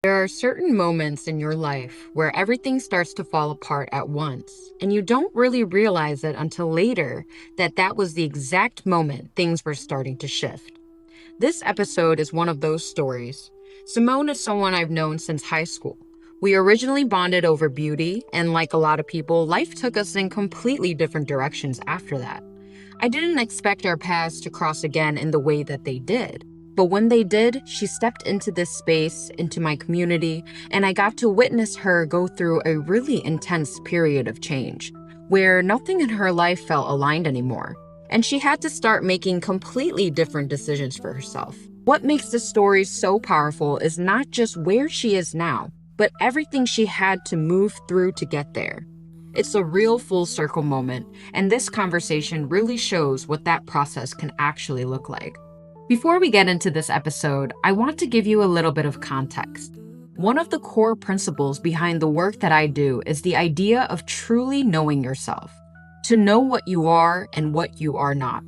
There are certain moments in your life where everything starts to fall apart at once, and you don't really realize it until later that that was the exact moment things were starting to shift. This episode is one of those stories. Simone is someone I've known since high school. We originally bonded over beauty, and like a lot of people, life took us in completely different directions after that. I didn't expect our paths to cross again in the way that they did. But when they did, she stepped into this space, into my community, and I got to witness her go through a really intense period of change, where nothing in her life felt aligned anymore, and she had to start making completely different decisions for herself. What makes this story so powerful is not just where she is now, but everything she had to move through to get there. It's a real full circle moment, and this conversation really shows what that process can actually look like. Before we get into this episode, I want to give you a little bit of context. One of the core principles behind the work that I do is the idea of truly knowing yourself, to know what you are and what you are not.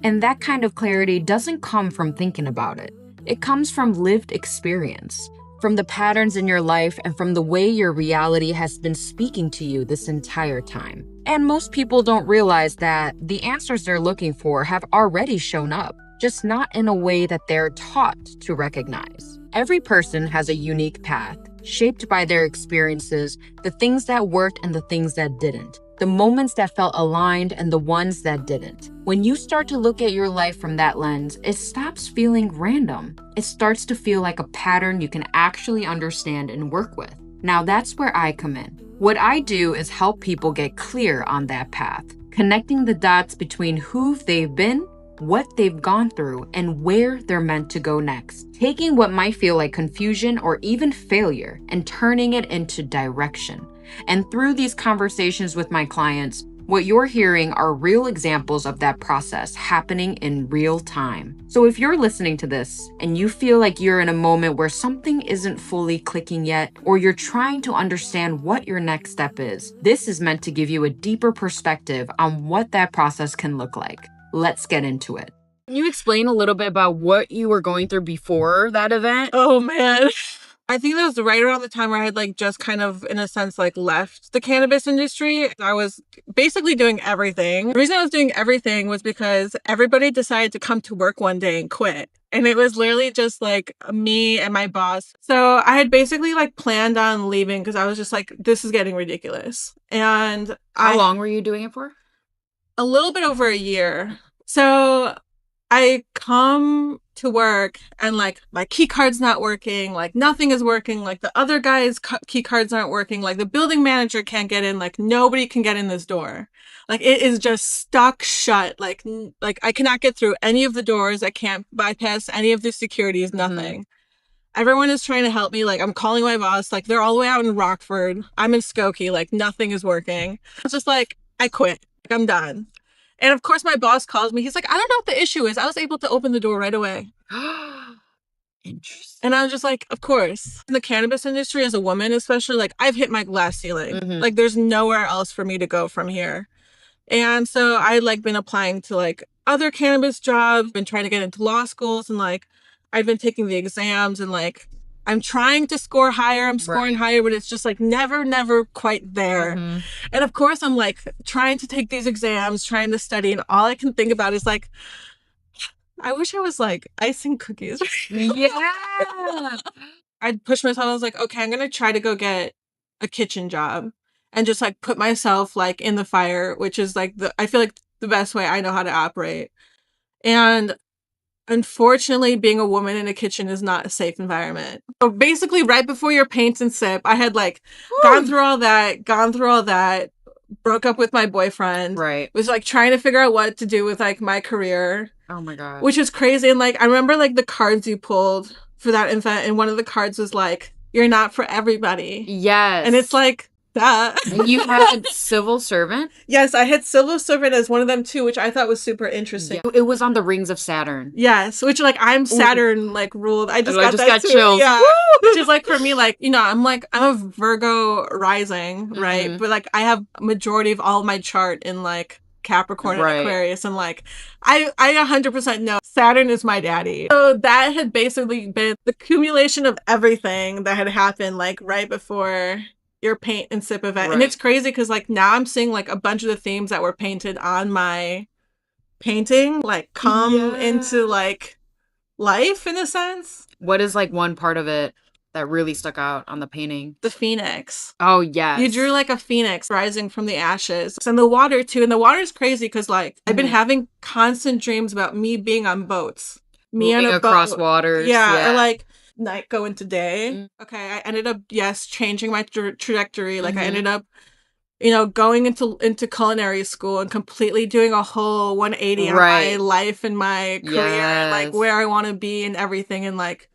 And that kind of clarity doesn't come from thinking about it. It comes from lived experience, from the patterns in your life and from the way your reality has been speaking to you this entire time. And most people don't realize that the answers they're looking for have already shown up, just not in a way that they're taught to recognize. Every person has a unique path, shaped by their experiences, the things that worked and the things that didn't, the moments that felt aligned and the ones that didn't. When you start to look at your life from that lens, it stops feeling random. It starts to feel like a pattern you can actually understand and work with. Now that's where I come in. What I do is help people get clear on that path, connecting the dots between who they've been, what they've gone through, and where they're meant to go next. Taking what might feel like confusion or even failure and turning it into direction. And through these conversations with my clients, what you're hearing are real examples of that process happening in real time. So if you're listening to this and you feel like you're in a moment where something isn't fully clicking yet, or you're trying to understand what your next step is, this is meant to give you a deeper perspective on what that process can look like. Let's get into it. Can you explain a little bit about what you were going through before that event? Oh, man. I think that was right around the time where I had just kind of, in a sense, left the cannabis industry. I was basically doing everything. The reason I was doing everything was because everybody decided to come to work one day and quit. And it was literally just me and my boss. So I had basically planned on leaving because I was just this is getting ridiculous. And How long were you doing it for? A little bit over a year. So I come to work and my key card's not working, nothing is working, the other guy's key cards aren't working, the building manager can't get in, nobody can get in this door. It is just stuck shut. I cannot get through any of the doors. I can't bypass any of the securities, nothing. Mm-hmm. Everyone is trying to help me. I'm calling my boss, they're all the way out in Rockford. I'm in Skokie, nothing is working. It's just I quit. I'm done. And of course, my boss calls me. He's like, I don't know what the issue is. I was able to open the door right away. Interesting. And I was just of course. In the cannabis industry, as a woman especially, I've hit my glass ceiling. Mm-hmm. There's nowhere else for me to go from here. And so I been applying to other cannabis jobs, been trying to get into law schools, and I've been taking the exams, and I'm trying to score higher. I'm scoring higher, but it's just never quite there. Mm-hmm. And of course, I'm trying to take these exams, trying to study, and all I can think about is I wish I was icing cookies. Yeah. I'd push myself. I was okay, I'm gonna try to go get a kitchen job and just put myself in the fire, which is I feel the best way I know how to operate. And unfortunately, being a woman in a kitchen is not a safe environment. So basically, right before your paint and sip, I had gone through all that, broke up with my boyfriend. Right. Was trying to figure out what to do with my career. Oh my God. Which is crazy. And I remember the cards you pulled for that event, and one of the cards was you're not for everybody. Yes. And it's duh. You had civil servant? Yes, I had civil servant as one of them too, which I thought was super interesting. Yeah. It was on the rings of Saturn. Yes, which I'm Saturn ruled. I just got too. Chills. Yeah. Which is for me, I'm a Virgo rising, right? Mm-hmm. But I have majority of all my chart in Capricorn and Right. Aquarius, and like I 100% know Saturn is my daddy. So that had basically been the accumulation of everything that had happened like right before your paint and sip event. And Right. it's crazy because like now I'm seeing like a bunch of the themes that were painted on my painting like come into like life in a sense. What is like one part of it that really stuck out on the painting? The phoenix. Oh, yes. You drew like a phoenix rising from the ashes. And the water too. And the water's crazy because like I've been having constant dreams about me being on boats. Me moving on a across boat. waters. Yeah. Or like night go into day. Mm. Okay. I ended up, changing my trajectory. Like I ended up, you know, going into culinary school and completely doing a whole 180 on my life and my career and like where I want to be and everything. And like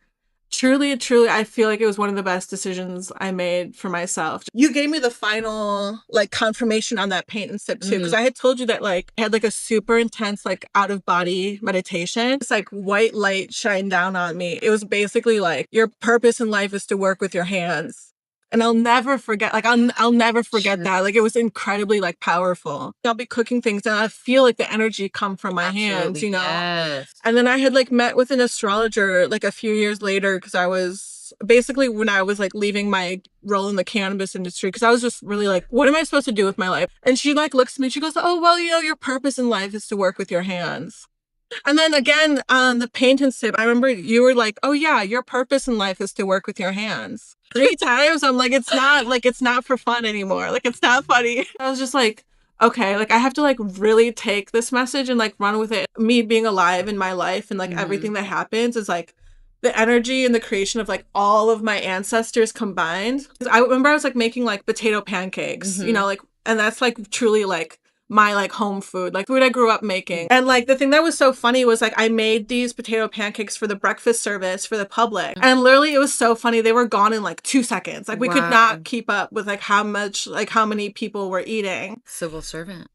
truly, I feel like it was one of the best decisions I made for myself. You gave me the final like confirmation on that paint and sip too, because I had told you that like I had like a super intense like out of body meditation. It's like white light shined down on me. It was basically like your purpose in life is to work with your hands. And I'll never forget, like, I'll never forget that. Like, it was incredibly, like, powerful. I'll be cooking things and I feel like the energy come from my hands, you know? Yes. And then I had, like, met with an astrologer, like, a few years later because I was, basically, when I was, like, leaving my role in the cannabis industry, because I was just really like, what am I supposed to do with my life? And she, like, looks at me, she goes, oh, well, you know, your purpose in life is to work with your hands. And then again, on the paint and sip, I remember you were like, oh yeah, your purpose in life is to work with your hands. 3 times. I'm like, it's not for fun anymore. Like, it's not funny. I was just like, okay, like I have to like really take this message and like run with it. Me being alive in my life and like everything that happens is like the energy and the creation of like all of my ancestors combined. I remember I was like making like potato pancakes, you know, like, and that's like truly like my like home food, like food I grew up making. And like the thing that was so funny was like I made these potato pancakes for the breakfast service for the public. And literally it was so funny. They were gone in like 2 seconds. Like we could not keep up with like how many people were eating. Civil servant.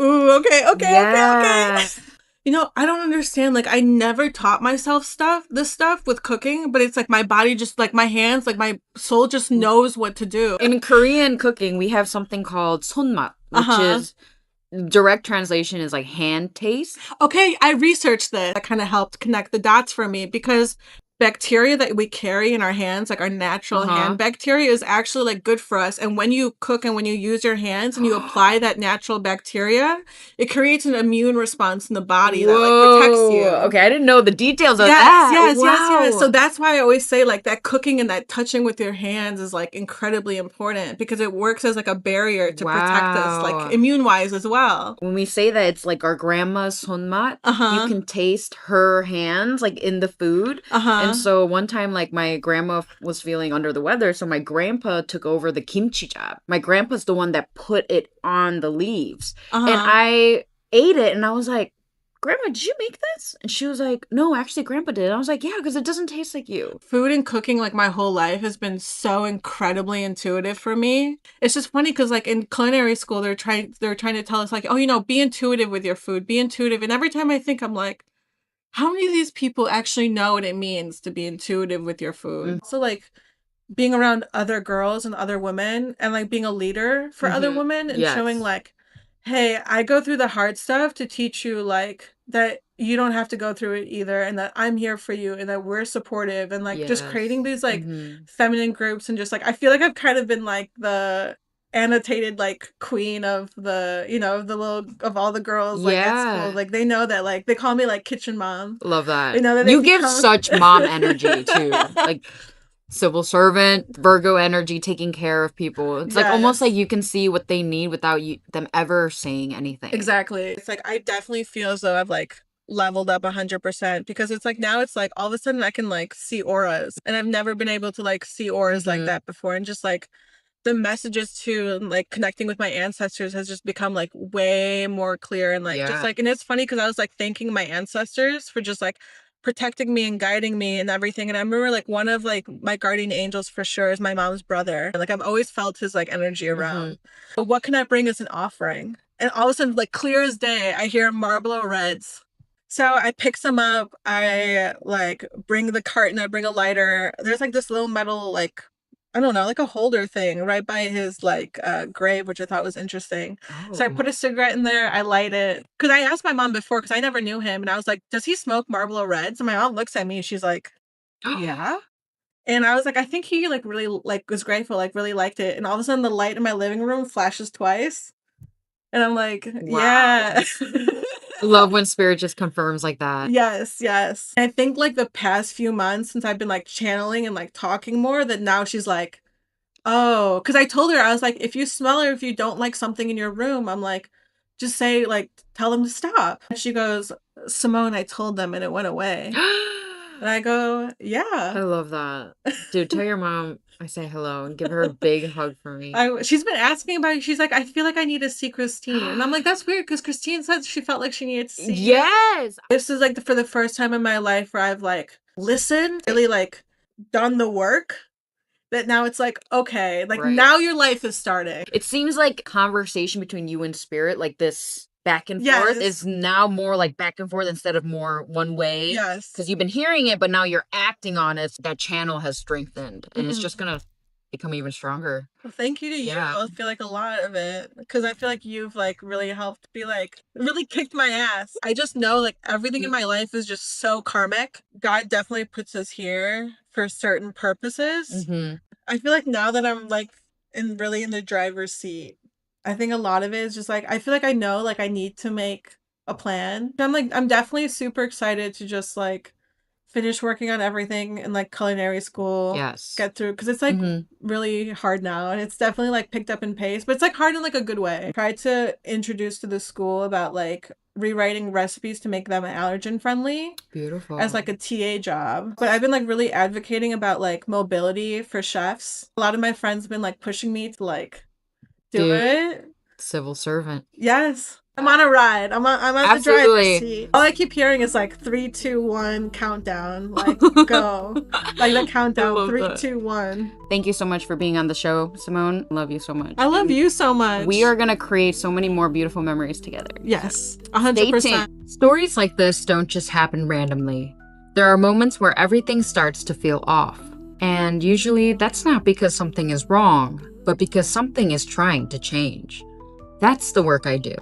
Ooh, okay. You know, I don't understand. Like, I never taught myself this stuff with cooking, but it's like my body just, like, my hands, like, my soul just knows what to do. In Korean cooking, we have something called 손맛, which is, direct translation is like hand taste. Okay, I researched this. That kind of helped connect the dots for me because bacteria that we carry in our hands, like our natural hand bacteria, is actually like good for us. And when you cook and when you use your hands and you apply that natural bacteria, it creates an immune response in the body that like protects you. Okay, I didn't know the details of that. Yes. So that's why I always say like that cooking and that touching with your hands is like incredibly important because it works as like a barrier to protect us, like immune wise as well. When we say that it's like our grandma's 손맛, you can taste her hands like in the food. And so one time, like, my grandma was feeling under the weather, so my grandpa took over the kimchi job. My grandpa's the one that put it on the leaves. And I ate it, and I was like, Grandma, did you make this? And she was like, no, actually, Grandpa did. And I was like, yeah, because it doesn't taste like you. Food and cooking, like, my whole life has been so incredibly intuitive for me. It's just funny because, like, in culinary school, they're trying to tell us, like, oh, you know, be intuitive with your food, be intuitive. And every time I think, I'm like, how many of these people actually know what it means to be intuitive with your food? So like being around other girls and other women and like being a leader for other women and showing like, hey, I go through the hard stuff to teach you like that you don't have to go through it either and that I'm here for you and that we're supportive and like just creating these like feminine groups and just like I feel like I've kind of been like the annotated like queen of the, you know, the little of all the girls like at school. Like they know that like they call me like kitchen mom. Love that. You know that you give such mom energy too. Like civil servant, Virgo energy, taking care of people. It's like almost like you can see what they need without them ever saying anything. Exactly. It's like I definitely feel as though I've like leveled up 100% because it's like now it's like all of a sudden I can like see auras and I've never been able to like see auras like that before and just like the messages too and like connecting with my ancestors has just become like way more clear and like just like and it's funny because I was like thanking my ancestors for just like protecting me and guiding me and everything and I remember like one of like my guardian angels for sure is my mom's brother. Like I've always felt his like energy around. But what can I bring as an offering? And all of a sudden like clear as day I hear Marlboro Reds. So I pick some up, I like bring the carton, I bring a lighter. There's like this little metal like I don't know, like a holder thing right by his like grave, which I thought was interesting. So I put a cigarette in there, I light it. Because I asked my mom before, because I never knew him, and I was like, does he smoke Marlboro Reds? And my mom looks at me, she's like, yeah. And I was like, I think he like really like was grateful, like really liked it. And all of a sudden the light in my living room flashes twice. And I'm like, yeah. Love when spirit just confirms like that. Yes, yes. I think like the past few months since I've been like channeling and like talking more, that now she's like, oh, because I told her, I was like, if you smell or if you don't like something in your room, I'm like, just say like, tell them to stop. And she goes, Simone, I told them and it went away. And I go, yeah. I love that. Dude, tell your mom I say hello and give her a big hug for me. She's been asking about it. She's like, I feel like I need to see Christine. And I'm like, that's weird because Christine said she felt like she needed to see you. Yes! This is like for the first time in my life where I've like listened, really like done the work. That now it's like, okay, like now your life is starting. It seems like conversation between you and spirit, like this back and forth, is now more like back and forth instead of more one way. Yes. Because you've been hearing it, but now you're acting on it. That channel has strengthened. And it's just going to become even stronger. Well, thank you to you. I feel like a lot of it. Because I feel like you've like really helped be like, really kicked my ass. I just know like everything in my life is just so karmic. God definitely puts us here for certain purposes. I feel like now that I'm like in the driver's seat, I think a lot of it is just like, I feel like I know like I need to make a plan. I'm definitely super excited to just like finish working on everything in like culinary school. Yes. Get through, because it's like really hard now, and it's definitely like picked up in pace, but it's like hard in like a good way. Tried to introduce to the school about like rewriting recipes to make them allergen friendly. Beautiful. As like a TA job. But I've been like really advocating about like mobility for chefs. A lot of my friends have been like pushing me to like do it. Civil servant. Yes. I'm on a ride. I'm on the driver's seat. All I keep hearing is like 3, 2, 1 countdown. Like go. Like the countdown. 3, 2, 1. Thank you so much for being on the show, Simone. Love you so much. I love you so much. We are gonna create so many more beautiful memories together. Yes. 100%. Stories like this don't just happen randomly. There are moments where everything starts to feel off. And usually that's not because something is wrong, but because something is trying to change. That's the work I do.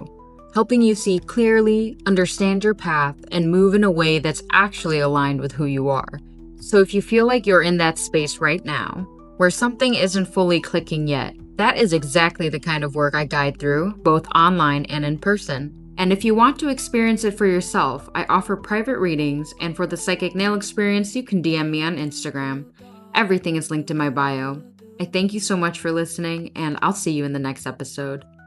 Helping you see clearly, understand your path, and move in a way that's actually aligned with who you are. So if you feel like you're in that space right now, where something isn't fully clicking yet, that is exactly the kind of work I guide through, both online and in person. And if you want to experience it for yourself, I offer private readings, and for the psychic nail experience, you can DM me on Instagram. Everything is linked in my bio. I thank you so much for listening, and I'll see you in the next episode.